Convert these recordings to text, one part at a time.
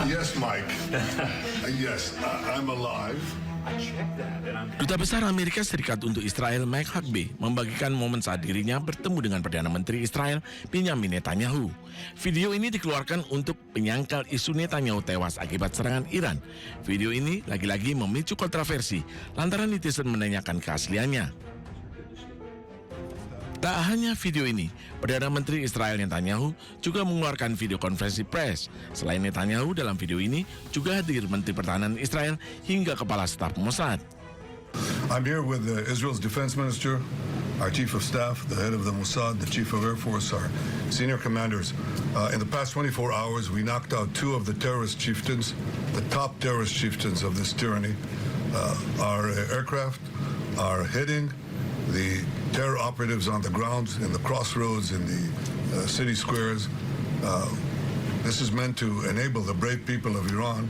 Yes, Mike. Yes, I'm alive. Duta Besar Amerika Serikat untuk Israel Mike Huckabee membagikan momen saat dirinya bertemu dengan Perdana Menteri Israel Benjamin Netanyahu. Video ini dikeluarkan untuk penyangkal isu Netanyahu tewas akibat serangan Iran. Video ini lagi-lagi memicu kontroversi lantaran netizen menanyakan keasliannya. Tak hanya video ini, Perdana Menteri Israel Netanyahu juga mengeluarkan video konferensi pers. Selain Netanyahu, dalam video ini juga hadir Menteri Pertahanan Israel hingga Kepala Staf Mossad. I'm here with Israel's Defense Minister, our Chief of Staff, the head of the Mossad, the Chief of Air Force, our senior commanders. In the past 24 hours, we knocked out 2 of the terrorist chieftains, the top terrorist chieftains of this tyranny. Our aircraft are hitting the terror operatives on the ground, in the crossroads, in the city squares. This is meant to enable the brave people of Iran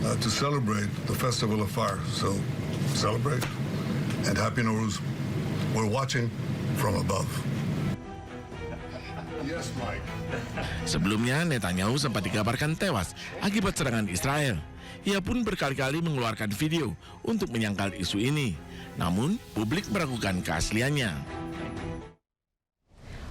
to celebrate the Festival of Fire. So celebrate and Happy Nowruz. We're watching from above. Yes, Mike. Sebelumnya, Netanyahu sempat dikabarkan tewas akibat serangan Israel. Ia pun berkali-kali mengeluarkan video untuk menyangkal isu ini. Namun, publik meragukan keasliannya.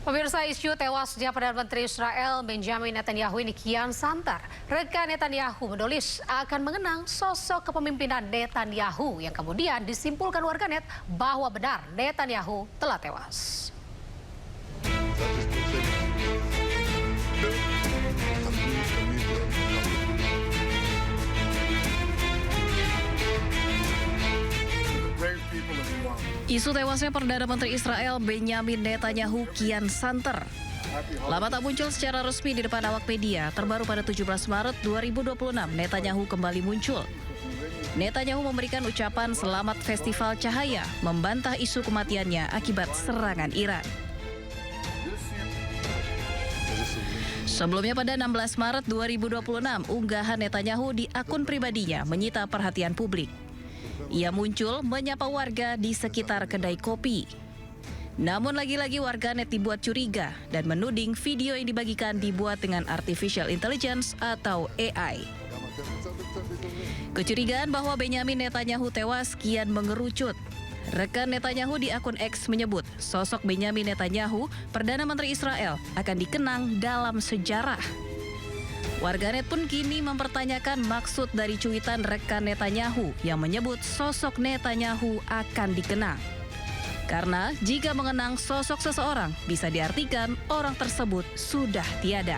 Pemirsa, isu tewasnya Perdana Menteri Israel Benjamin Netanyahu ini kian santer. Rekan Netanyahu menulis akan mengenang sosok kepemimpinan Netanyahu yang kemudian disimpulkan warganet bahwa benar Netanyahu telah tewas. Isu tewasnya Perdana Menteri Israel Benjamin Netanyahu kian santer. Lama tak muncul secara resmi di depan awak media, terbaru pada 17 Maret 2026 Netanyahu kembali muncul. Netanyahu memberikan ucapan selamat Festival Cahaya, membantah isu kematiannya akibat serangan Iran. Sebelumnya pada 16 Maret 2026, unggahan Netanyahu di akun pribadinya menyita perhatian publik. Ia muncul menyapa warga di sekitar kedai kopi. Namun lagi-lagi warganet dibuat curiga dan menuding video yang dibagikan dibuat dengan artificial intelligence atau AI. Kecurigaan bahwa Benjamin Netanyahu tewas kian mengerucut. Rekan Netanyahu di akun X menyebut sosok Benjamin Netanyahu, Perdana Menteri Israel, akan dikenang dalam sejarah. Warganet pun kini mempertanyakan maksud dari cuitan rekan Netanyahu yang menyebut sosok Netanyahu akan dikenang. Karena jika mengenang sosok seseorang, bisa diartikan orang tersebut sudah tiada.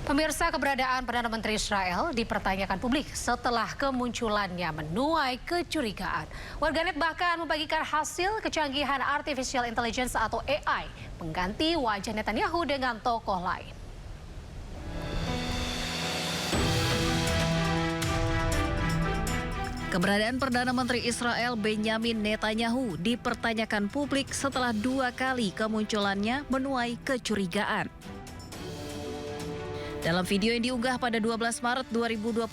Pemirsa, keberadaan Perdana Menteri Israel dipertanyakan publik setelah kemunculannya menuai kecurigaan. Warganet bahkan membagikan hasil kecanggihan artificial intelligence atau AI mengganti wajah Netanyahu dengan tokoh lain. Keberadaan Perdana Menteri Israel Benjamin Netanyahu dipertanyakan publik setelah 2 kali kemunculannya menuai kecurigaan. Dalam video yang diunggah pada 12 Maret 2026,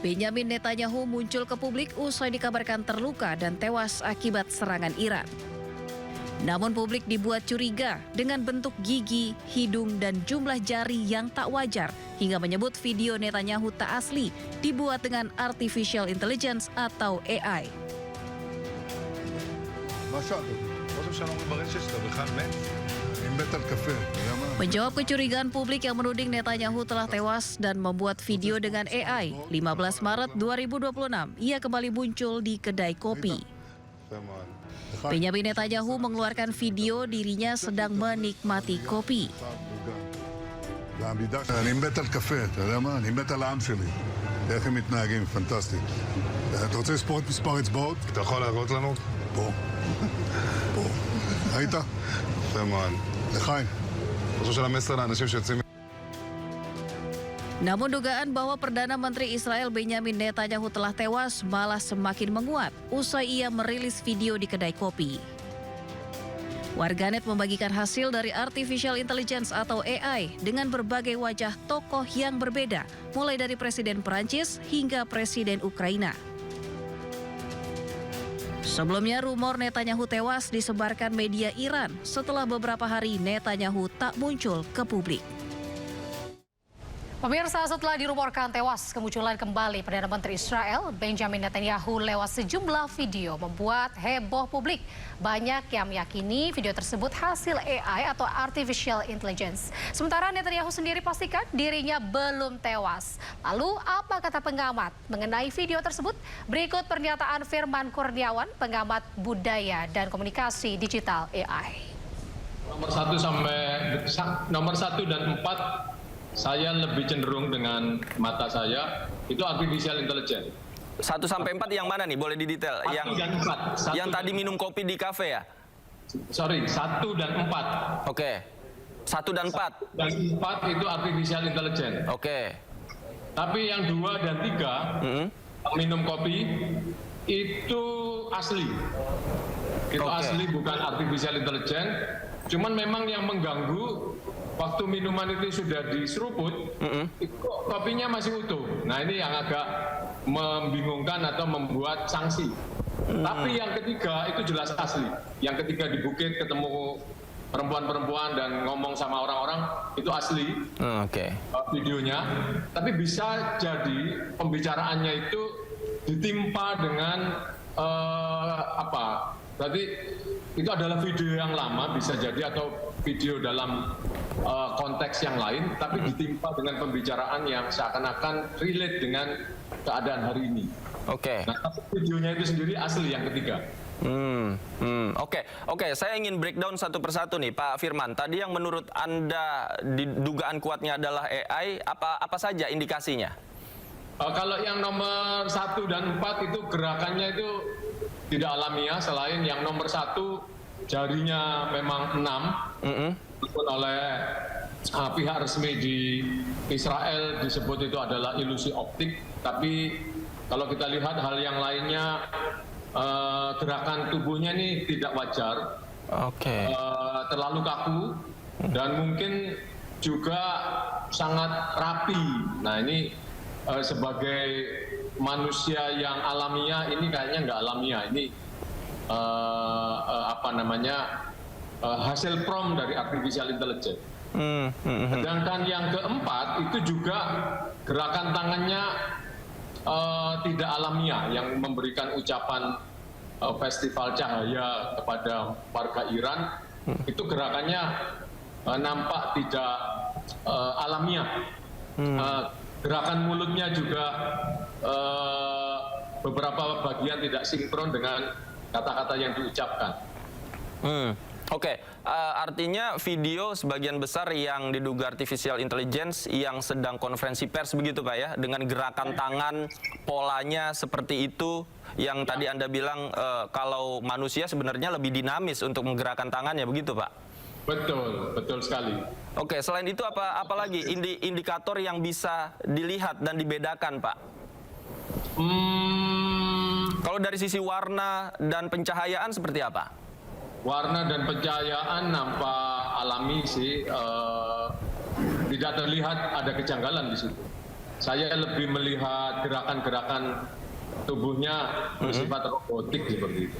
Benjamin Netanyahu muncul ke publik usai dikabarkan terluka dan tewas akibat serangan Iran. Namun publik dibuat curiga dengan bentuk gigi, hidung, dan jumlah jari yang tak wajar hingga menyebut video Netanyahu tak asli dibuat dengan artificial intelligence atau AI. Menjawab kecurigaan publik yang menuding Netanyahu telah tewas dan membuat video dengan AI, 15 Maret 2026, ia kembali muncul di kedai kopi. Benjamin Netanyahu mengeluarkan video dirinya sedang menikmati kopi. אני מת על קפה, אתה יודע מה? אני מת על העם שלי. איך הם מתנהגים, פנטסטי. אתה רוצה לספור את מספר אצבעות? אתה יכול להראות לנו? פה. פה. ראית? יפה מאוד. לחיים. חושב של המסר לאנשים שיוצאים... Namun dugaan bahwa Perdana Menteri Israel Benjamin Netanyahu telah tewas malah semakin menguat usai ia merilis video di kedai kopi. Warganet membagikan hasil dari artificial intelligence atau AI dengan berbagai wajah tokoh yang berbeda, mulai dari Presiden Perancis hingga Presiden Ukraina. Sebelumnya rumor Netanyahu tewas disebarkan media Iran setelah beberapa hari Netanyahu tak muncul ke publik. Pemirsa, setelah dirumorkan tewas, kemunculan kembali Perdana Menteri Israel Benjamin Netanyahu lewat sejumlah video membuat heboh publik. Banyak yang meyakini video tersebut hasil AI atau Artificial Intelligence. Sementara Netanyahu sendiri pastikan dirinya belum tewas. Lalu apa kata pengamat mengenai video tersebut? Berikut pernyataan Firman Kurniawan, pengamat budaya dan komunikasi digital AI. Nomor 1 dan 4 saya lebih cenderung dengan mata saya itu artificial intelligence. 1 sampai 4 yang mana nih? Boleh didetail? 1 dan 4. Yang tadi minum kopi di kafe ya? Sorry, 1 dan 4. Oke. 1 dan 4. 1 dan 4 itu artificial intelligence. Oke. Tapi yang 2 dan 3 minum kopi itu asli. Itu asli, bukan artificial intelligence. Cuman memang yang mengganggu waktu minuman itu sudah diseruput, itu kopinya masih utuh. Nah, ini yang agak membingungkan atau membuat sanksi. Tapi yang ketiga itu jelas asli. Yang ketiga di bukit ketemu perempuan-perempuan dan ngomong sama orang-orang, itu asli. Videonya. Tapi bisa jadi pembicaraannya itu ditimpa dengan berarti itu adalah video yang lama, bisa jadi, atau video dalam konteks yang lain, tapi ditimpa dengan pembicaraan yang seakan-akan relate dengan keadaan hari ini. Nah, tapi videonya itu sendiri asli yang ketiga. Oke. Saya ingin breakdown satu persatu nih, Pak Firman. Tadi yang menurut Anda dugaan kuatnya adalah AI, apa saja indikasinya? Kalau yang nomor 1 dan 4 itu gerakannya itu tidak alamiah, selain yang nomor 1 jarinya memang 6, disebut oleh pihak resmi di Israel disebut itu adalah ilusi optik. Tapi kalau kita lihat hal yang lainnya, gerakan tubuhnya ini tidak wajar, terlalu kaku, dan mungkin juga sangat rapi. Nah, ini sebagai manusia yang alamiah, ini kayaknya nggak alamiah. Ini hasil prompt dari artificial intelligence. Sedangkan yang keempat itu juga gerakan tangannya tidak alamiah, yang memberikan ucapan festival cahaya kepada warga Iran. Itu gerakannya nampak tidak alamiah. Gerakan mulutnya juga beberapa bagian tidak sinkron dengan kata-kata yang diucapkan. Artinya video sebagian besar yang diduga artificial intelligence yang sedang konferensi pers begitu Pak ya, dengan gerakan tangan, polanya seperti itu, yang tadi Anda bilang kalau manusia sebenarnya lebih dinamis untuk menggerakkan tangannya, begitu Pak? Betul sekali. Oke, selain itu apa lagi indikator yang bisa dilihat dan dibedakan Pak? Kalau dari sisi warna dan pencahayaan seperti apa? Warna dan pencahayaan nampak alami sih, tidak terlihat ada kejanggalan di situ. Saya lebih melihat gerakan-gerakan tubuhnya bersifat robotik seperti itu.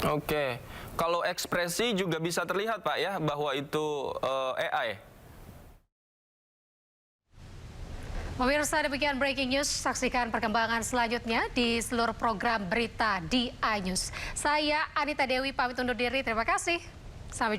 Oke, kalau ekspresi juga bisa terlihat Pak ya bahwa itu AI. Pemirsa, demikian breaking news. Saksikan perkembangan selanjutnya di seluruh program berita di iNews. Saya Anita Dewi pamit undur diri. Terima kasih. Sampai jumpa.